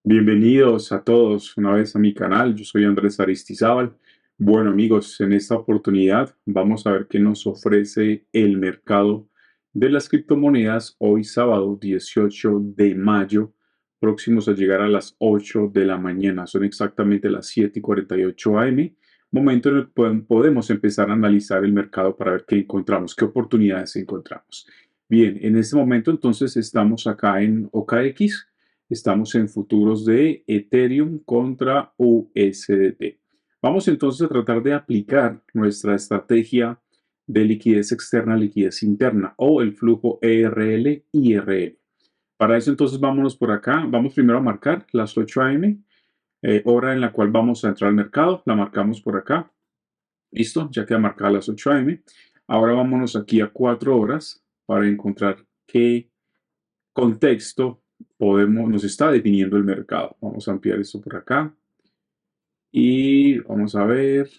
Bienvenidos a todos una vez a mi canal. Yo soy Andrés Aristizábal. Bueno, amigos, en esta oportunidad vamos a ver qué nos ofrece el mercado de las criptomonedas hoy sábado 18 de mayo, próximos a llegar a las 8 de la mañana. Son exactamente las 7:48 am, momento en el que podemos empezar a analizar el mercado para ver qué encontramos, qué oportunidades encontramos. Bien, en este momento entonces estamos acá en OKX. Estamos en futuros de Ethereum contra USDT. Vamos entonces a tratar de aplicar nuestra estrategia de liquidez externa, liquidez interna o el flujo ERL-IRL. Para eso entonces vámonos por acá. Vamos primero a marcar las 8 am, hora en la cual vamos a entrar al mercado. La marcamos por acá. Listo, ya queda marcada las 8 am. Ahora vámonos aquí a 4 horas para encontrar qué contexto nos está definiendo el mercado. Vamos a ampliar esto por acá y vamos a ver,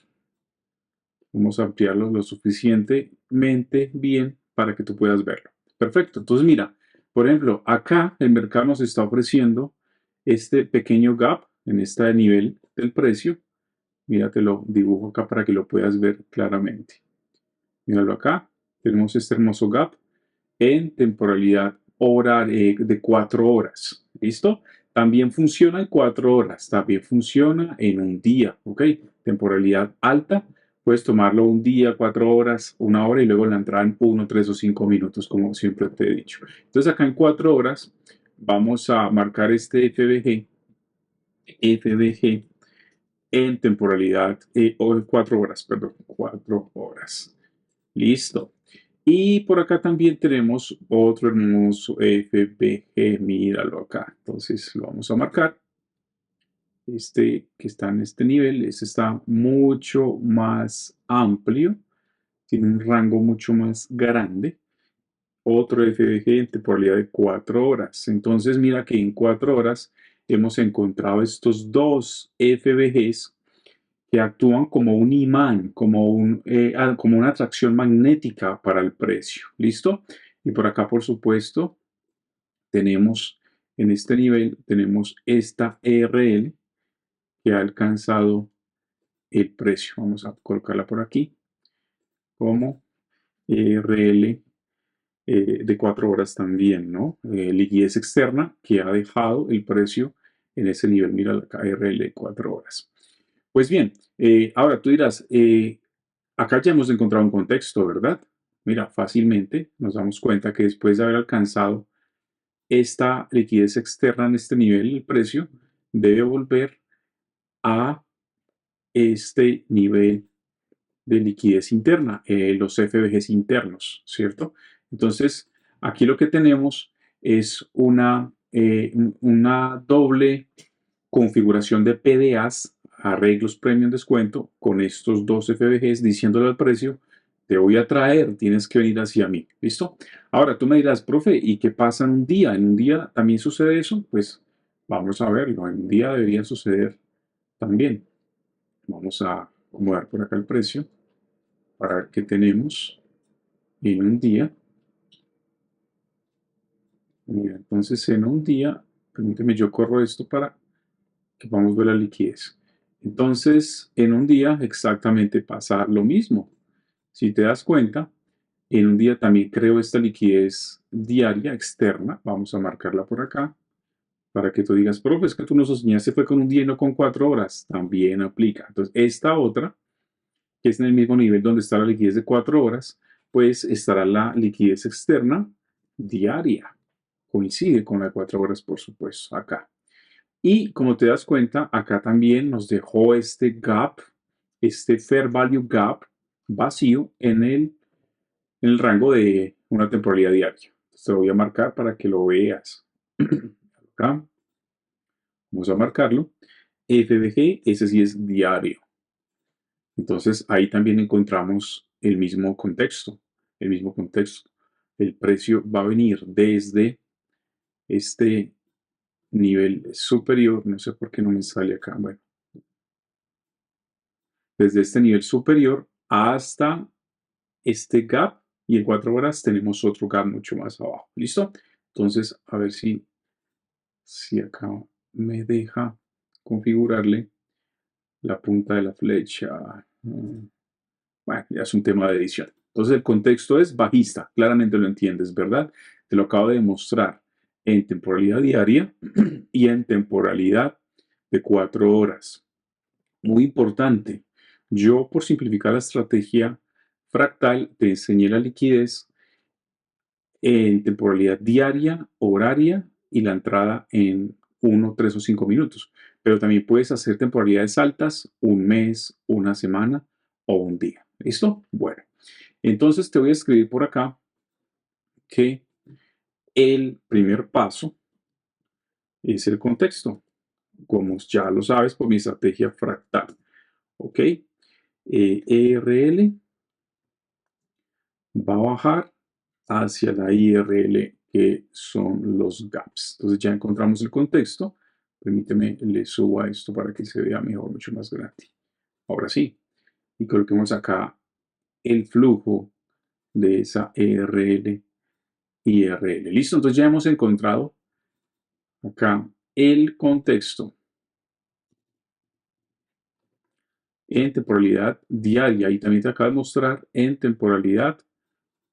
vamos a ampliarlo lo suficientemente bien para que tú puedas verlo. Perfecto. Entonces, mira, por ejemplo, acá el mercado nos está ofreciendo este pequeño gap en este nivel del precio. Mira, te lo dibujo acá para que lo puedas ver claramente. Míralo acá. Tenemos este hermoso gap en temporalidad de 4 horas. ¿Listo? También funciona en 4 horas, también funciona en un día, ¿ok? Temporalidad alta, puedes tomarlo un día, 4 horas, una hora y luego la entrada en 1, 3 o 5 minutos, como siempre te he dicho. Entonces acá en 4 horas vamos a marcar este FBG en temporalidad, o 4 horas, perdón, 4 horas. Listo. Y por acá también tenemos otro hermoso FBG, míralo acá. Entonces lo vamos a marcar. Este que está en este nivel, este está mucho más amplio, tiene un rango mucho más grande. Otro FBG en temporalidad de 4 horas. Entonces mira que en 4 horas hemos encontrado estos dos FBGs que actúan como un imán, como una atracción magnética para el precio. ¿Listo? Y por acá, por supuesto, tenemos en este nivel, tenemos esta ERL que ha alcanzado el precio. Vamos a colocarla por aquí como ERL de 4 horas también, ¿no? Liquidez externa que ha dejado el precio en ese nivel. Mira la ERL de 4 horas. Pues bien, ahora tú dirás, acá ya hemos encontrado un contexto, ¿verdad? Mira, fácilmente nos damos cuenta que después de haber alcanzado esta liquidez externa en este nivel, el precio debe volver a este nivel de liquidez interna, los FBGs internos, ¿cierto? Entonces, aquí lo que tenemos es una doble configuración de PDAs, arreglos premium descuento, con estos dos FBGs diciéndole al precio, te voy a traer, tienes que venir hacia mí. ¿Listo? Ahora tú me dirás, profe, ¿y qué pasa en un día? ¿En un día también sucede eso? Pues vamos a verlo. En un día debería suceder también. Vamos a acomodar por acá el precio para ver qué tenemos en un día. Mira, entonces en un día, permíteme, yo corro esto para que podamos ver la liquidez. Entonces, en un día exactamente pasa lo mismo. Si te das cuenta, en un día también creo esta liquidez diaria externa. Vamos a marcarla por acá para que tú digas, profe, es que tú nos enseñaste fue con un día y no con 4 horas. También aplica. Entonces, esta otra, que es en el mismo nivel donde está la liquidez de 4 horas, pues estará la liquidez externa diaria. Coincide con la de 4 horas, por supuesto, acá. Y como te das cuenta, acá también nos dejó este gap, este fair value gap vacío en el rango de una temporalidad diaria. Entonces te lo voy a marcar para que lo veas. Acá vamos a marcarlo. FBG, ese sí es diario. Entonces ahí también encontramos el mismo contexto, el mismo contexto. El precio va a venir desde este nivel superior, no sé por qué no me sale acá, bueno, desde este nivel superior hasta este gap y en 4 horas tenemos otro gap mucho más abajo. ¿Listo? Entonces, a ver si acá me deja configurarle la punta de la flecha. Bueno, ya es un tema de edición. Entonces el contexto es bajista, claramente lo entiendes, ¿verdad? Te lo acabo de demostrar en temporalidad diaria y en temporalidad de 4 horas. Muy importante, yo por simplificar la estrategia fractal te enseñé la liquidez en temporalidad diaria, horaria y la entrada en 1, 3 o 5 minutos. Pero también puedes hacer temporalidades altas, un mes, una semana o un día. ¿Listo? Bueno, entonces te voy a escribir por acá que el primer paso es el contexto, como ya lo sabes por mi estrategia fractal. ¿Ok? ERL va a bajar hacia la IRL, que son los gaps. Entonces ya encontramos el contexto. Permíteme, le subo a esto para que se vea mejor, mucho más grande. Ahora sí. Y coloquemos acá el flujo de esa ERL, IRL. Listo, entonces ya hemos encontrado acá el contexto en temporalidad diaria y también te acabo de mostrar en temporalidad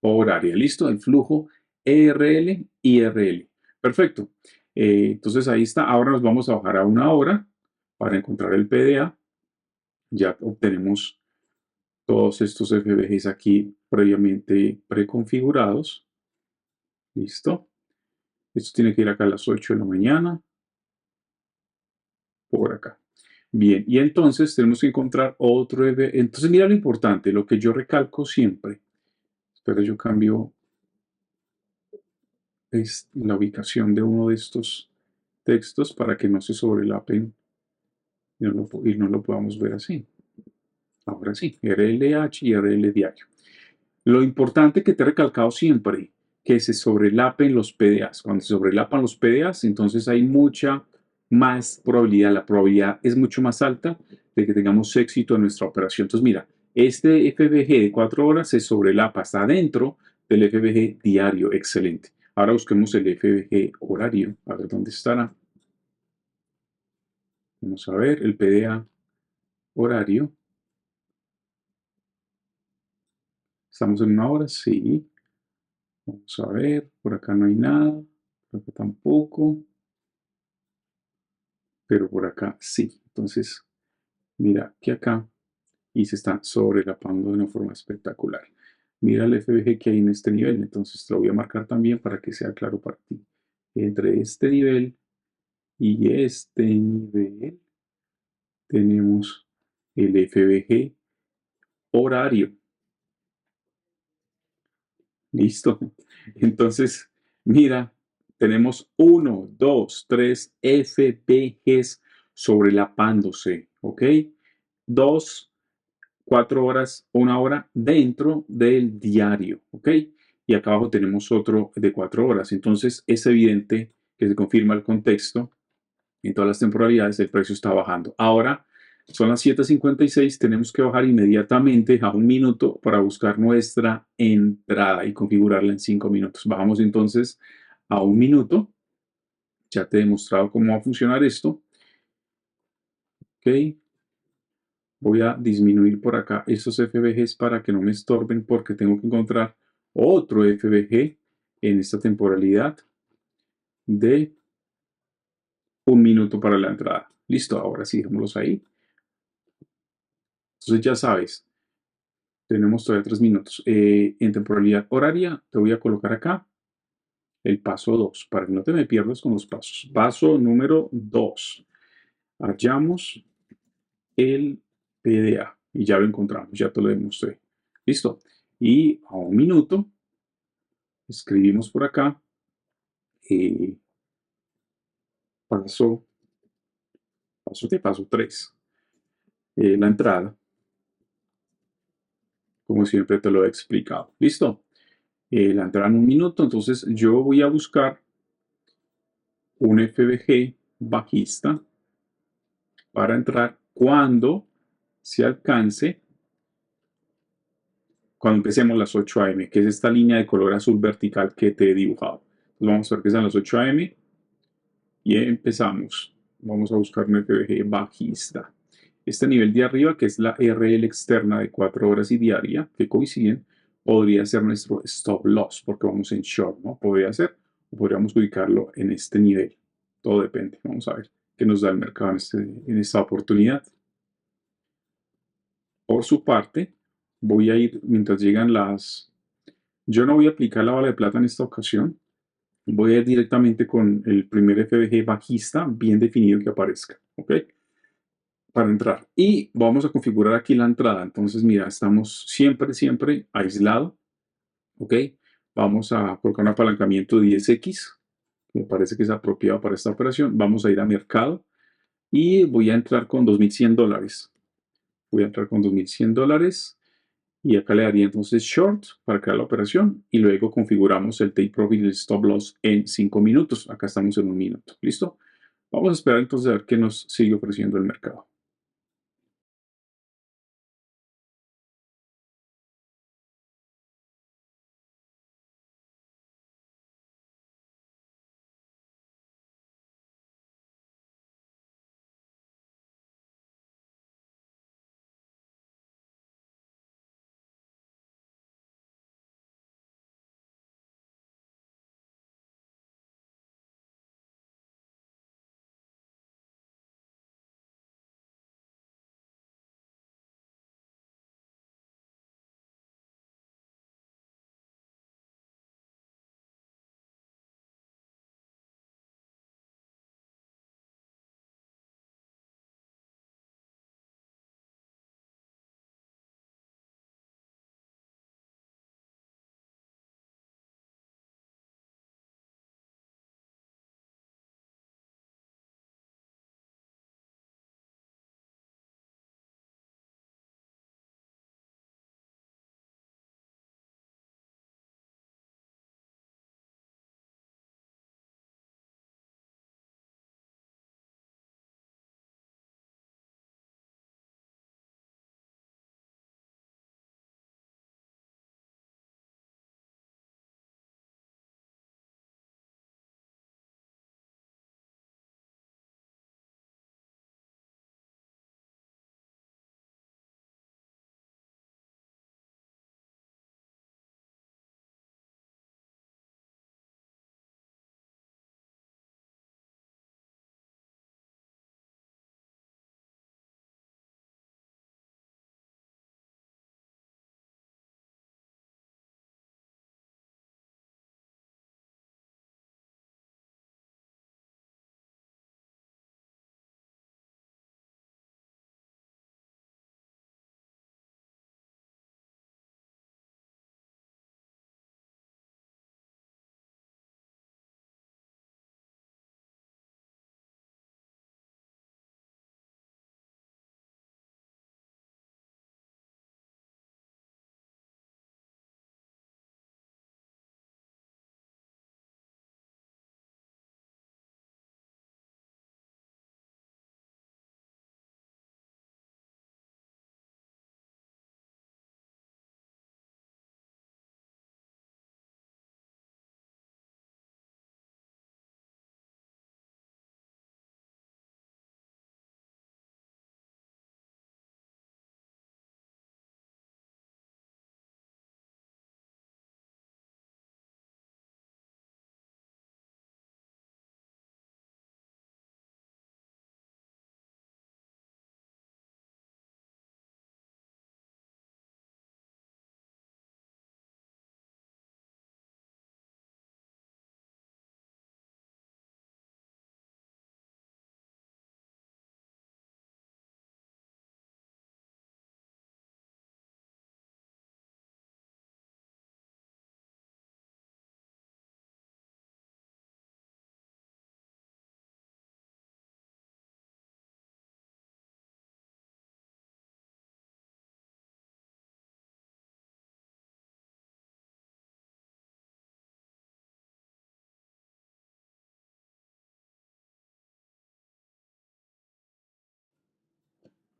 horaria. Listo, el flujo ERL, IRL. Perfecto. Entonces ahí está. Ahora nos vamos a bajar a 1 hora para encontrar el PDA. Ya obtenemos todos estos FBGs aquí previamente preconfigurados. Listo. Esto tiene que ir acá a las 8 de la mañana. Por acá. Bien, y entonces tenemos que encontrar otro FBG. Entonces mira lo importante, lo que yo recalco siempre. Pero yo cambio es la ubicación de uno de estos textos para que no se sobrelapen y no lo podamos ver así. Ahora sí, RLH y RL diario. Lo importante que te he recalcado siempre, que se sobrelapen los PDAs. Cuando se sobrelapan los PDAs, entonces hay mucha más probabilidad, la probabilidad es mucho más alta de que tengamos éxito en nuestra operación. Entonces mira, este FBG de 4 horas se sobrelapa, está dentro del FBG diario, excelente. Ahora busquemos el FBG horario, a ver dónde estará. Vamos a ver el PDA horario. ¿Estamos en 1 hora? Sí. Vamos a ver, por acá no hay nada, por acá tampoco, pero por acá sí. Entonces, mira que acá y se están sobrelapando de una forma espectacular. Mira el FBG que hay en este nivel, entonces te lo voy a marcar también para que sea claro para ti. Entre este nivel y este nivel tenemos el FBG horario. Listo. Entonces, mira, tenemos 1, 2, 3 FPGs sobrelapándose, ¿ok? 2, 4 horas, 1 hora dentro del diario, ¿ok? Y acá abajo tenemos otro de 4 horas. Entonces, es evidente que se confirma el contexto. En todas las temporalidades el precio está bajando. Ahora, son las 7:56, tenemos que bajar inmediatamente a 1 minuto para buscar nuestra entrada y configurarla en 5 minutos. Bajamos entonces a 1 minuto. Ya te he demostrado cómo va a funcionar esto. Ok. Voy a disminuir por acá estos FBGs para que no me estorben porque tengo que encontrar otro FBG en esta temporalidad de 1 minuto para la entrada. Listo, ahora sí, dejémoslos ahí. Entonces ya sabes, tenemos todavía 3 minutos. En temporalidad horaria, te voy a colocar acá el paso 2, para que no te me pierdas con los pasos. Paso número 2. Hallamos el PDA y ya lo encontramos, ya te lo demostré. Listo. Y a 1 minuto, escribimos por acá eh, paso, paso 3. La entrada, como siempre te lo he explicado. Listo. La entrada en 1 minuto, entonces yo voy a buscar un FBG bajista para entrar cuando se alcance, cuando empecemos las 8 a.m., que es esta línea de color azul vertical que te he dibujado. Entonces vamos a ver que es a las 8 a.m. y empezamos. Vamos a buscar un FBG bajista. Este nivel de arriba, que es la RL externa de 4 horas y diaria, que coinciden, podría ser nuestro stop loss, porque vamos en short, ¿no? Podría ser, o podríamos ubicarlo en este nivel. Todo depende. Vamos a ver qué nos da el mercado en esta oportunidad. Por su parte, voy a ir mientras llegan las... Yo no voy a aplicar la bala de plata en esta ocasión. Voy a ir directamente con el primer FBG bajista bien definido que aparezca, ¿ok? Para entrar. Y vamos a configurar aquí la entrada. Entonces, mira, estamos siempre aislado, ¿ok? Vamos a colocar un apalancamiento 10X, me parece que es apropiado para esta operación. Vamos a ir a mercado y voy a entrar con $2,100. Voy a entrar con $2,100 y acá le daría entonces short para crear la operación y luego configuramos el take profit y el stop loss en 5 minutos. Acá estamos en 1 minuto. ¿Listo? Vamos a esperar entonces a ver qué nos sigue ofreciendo el mercado.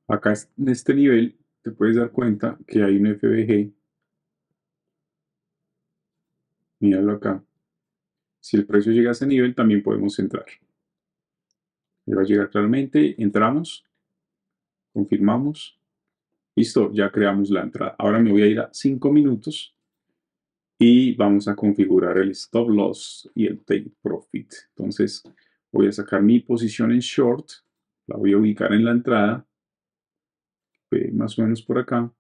Acá en este nivel te puedes dar cuenta que hay un FBG, míralo acá. Si el precio llega a ese nivel, también podemos entrar. Me va a llegar claramente, entramos, confirmamos, listo, ya creamos la entrada. Ahora me voy a ir a 5 minutos y vamos a configurar el stop loss y el take profit. Entonces voy a sacar mi posición en short, la voy a ubicar en la entrada, más o menos por acá.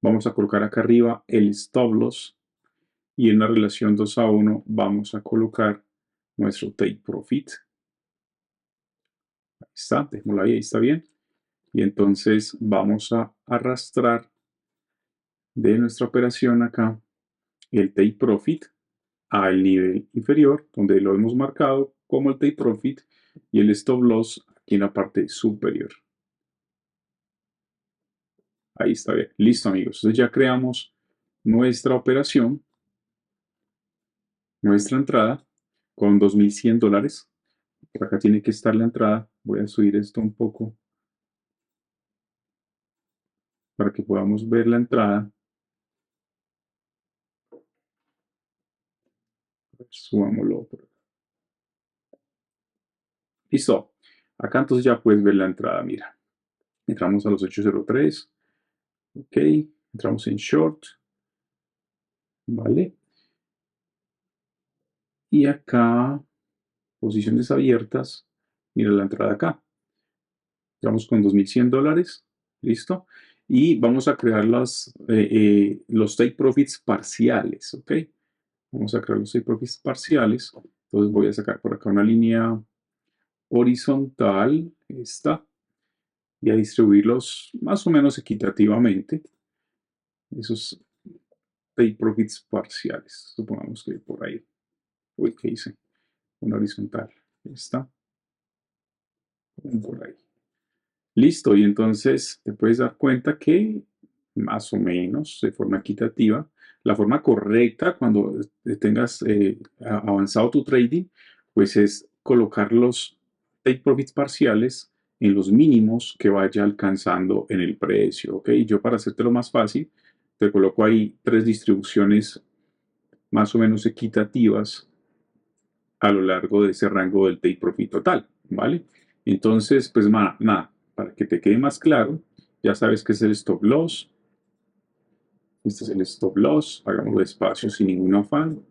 Vamos a colocar acá arriba el stop loss y en la relación 2 a 1 vamos a colocar nuestro take profit. Ahí está, dejémoslo ahí está bien. Y entonces vamos a arrastrar de nuestra operación acá el take profit al nivel inferior, donde lo hemos marcado como el take profit, y el stop loss aquí en la parte superior. Ahí está bien. Listo, amigos. Entonces ya creamos nuestra operación, nuestra entrada con $2,100. Por acá tiene que estar la entrada. Voy a subir esto un poco para que podamos ver la entrada. Subámoslo por acá. Listo. Acá entonces ya puedes ver la entrada. Mira, entramos a los 803. Ok, entramos en short. Vale. Y acá, posiciones abiertas. Mira la entrada acá. Vamos con $2,100. Listo. Y vamos a crear los take profits parciales. Ok. Vamos a crear los take profits parciales. Entonces voy a sacar por acá una línea horizontal. Esta. Y a distribuirlos más o menos equitativamente. Esos take profits parciales. Supongamos que por ahí. Uy, ¿qué hice? Una horizontal. Esta. Por ahí. Listo, y entonces te puedes dar cuenta que más o menos de forma equitativa, la forma correcta cuando tengas avanzado tu trading, pues es colocar los take profits parciales en los mínimos que vaya alcanzando en el precio, ¿ok? Yo para hacértelo más fácil, te coloco ahí 3 distribuciones más o menos equitativas a lo largo de ese rango del take profit total, ¿vale? Entonces, pues nada, para que te quede más claro, ya sabes que es el stop loss. Este es el stop loss, hagámoslo despacio sin ningún afán,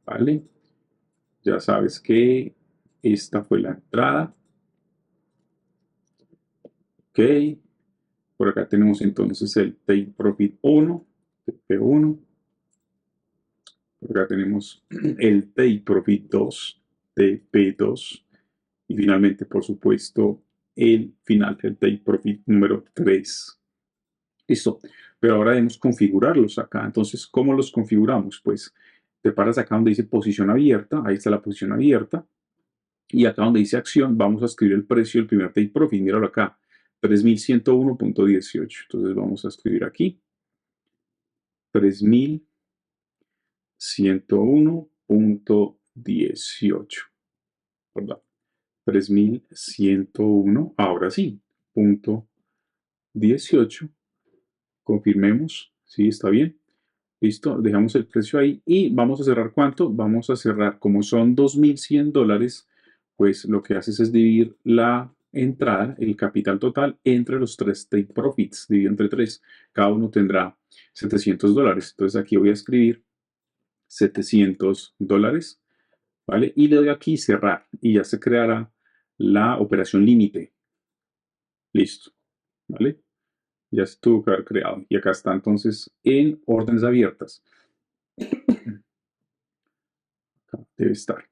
¿vale? Ya sabes que esta fue la entrada, ¿ok? Por acá tenemos entonces el take profit 1, TP1. Por acá tenemos el take profit 2, TP2. Y finalmente, por supuesto, el final del take profit número 3. Listo. Pero ahora debemos configurarlos acá. Entonces, ¿cómo los configuramos? Pues te paras acá donde dice posición abierta. Ahí está la posición abierta. Y acá donde dice acción, vamos a escribir el precio del primer take profit. Míralo acá. 3,101.18. Entonces vamos a escribir aquí. 3,101.18. ¿Verdad? 3,101. Ahora sí. Punto 18. Confirmemos. Sí, está bien. Listo, dejamos el precio ahí y vamos a cerrar ¿cuánto? Vamos a cerrar, como son $2,100, pues lo que haces es dividir la entrada, el capital total, entre los 3 take profits, dividido entre 3. Cada uno tendrá $700. Entonces aquí voy a escribir $700, ¿vale? Y le doy aquí cerrar y ya se creará la operación límite. Listo, ¿vale? Ya se tuvo que haber creado. Y acá está entonces en órdenes abiertas. Acá debe estar.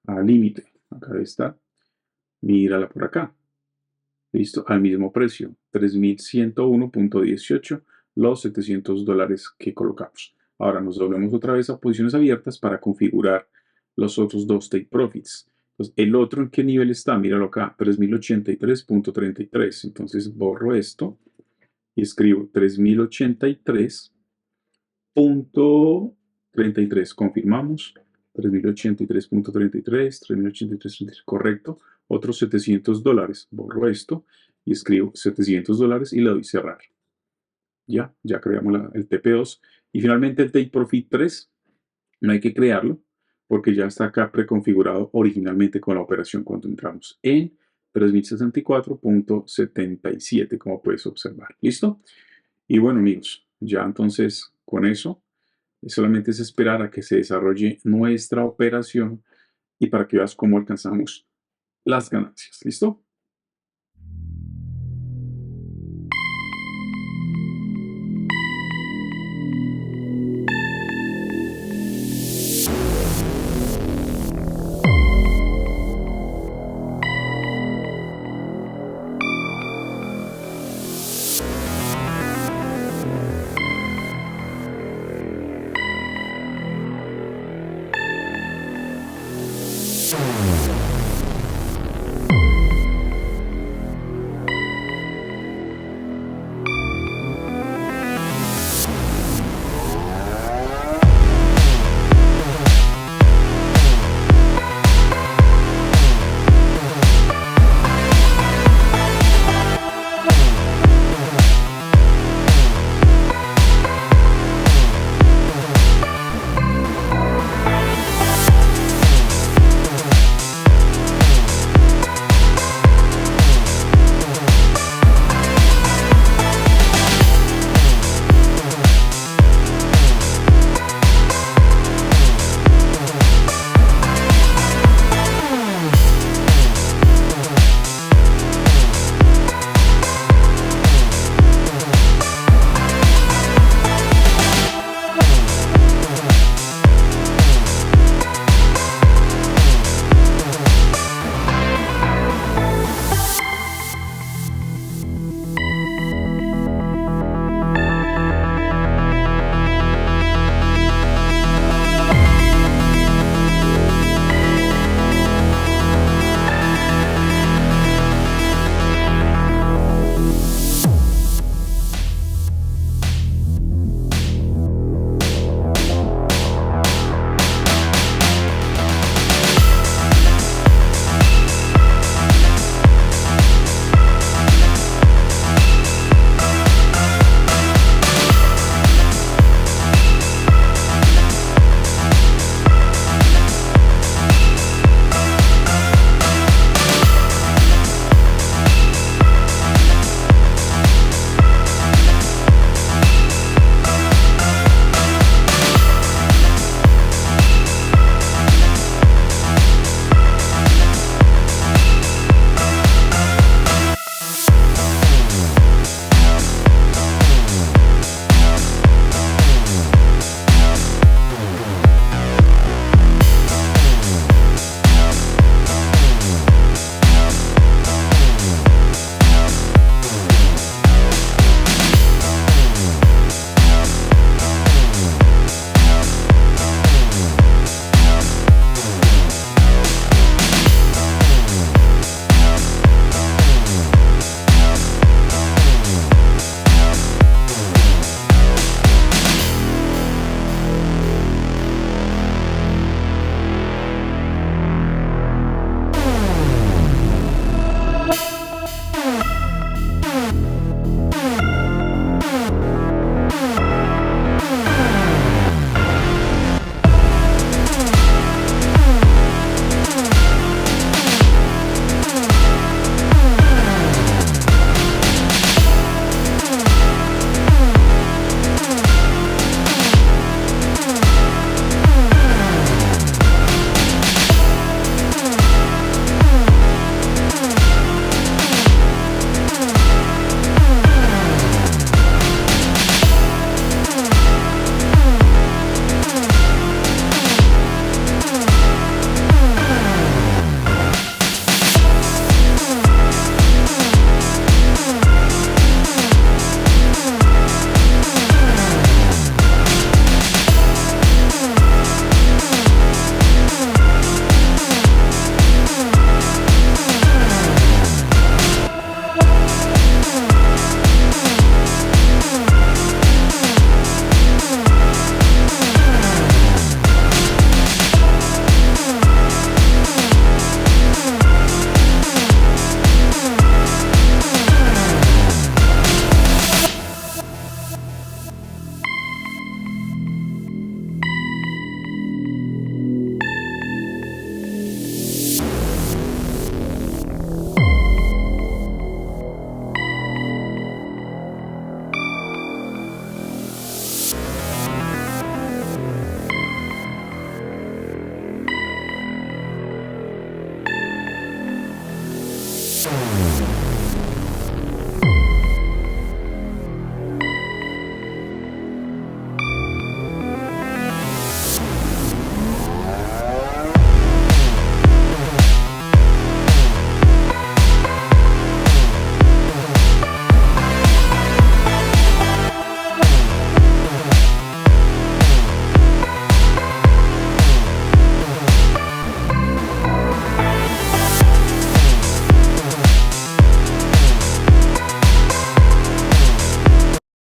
A límite. Acá debe estar. Mírala por acá. Listo. Al mismo precio. 3,101.18. Los $700 que colocamos. Ahora nos doblemos otra vez a posiciones abiertas para configurar los otros 2 take profits. Entonces, el otro en qué nivel está, míralo acá, 3,083.33. Entonces borro esto y escribo 3,083.33. Confirmamos. 3,083.33. 3,083.33. Correcto. Otros $700. Borro esto y escribo $700 y le doy cerrar. Ya creamos el TP2. Y finalmente el Take Profit 3. No hay que crearlo porque ya está acá preconfigurado originalmente con la operación cuando entramos en 3064.77, como puedes observar. ¿Listo? Y bueno, amigos, ya entonces con eso solamente es esperar a que se desarrolle nuestra operación y para que veas cómo alcanzamos las ganancias. ¿Listo?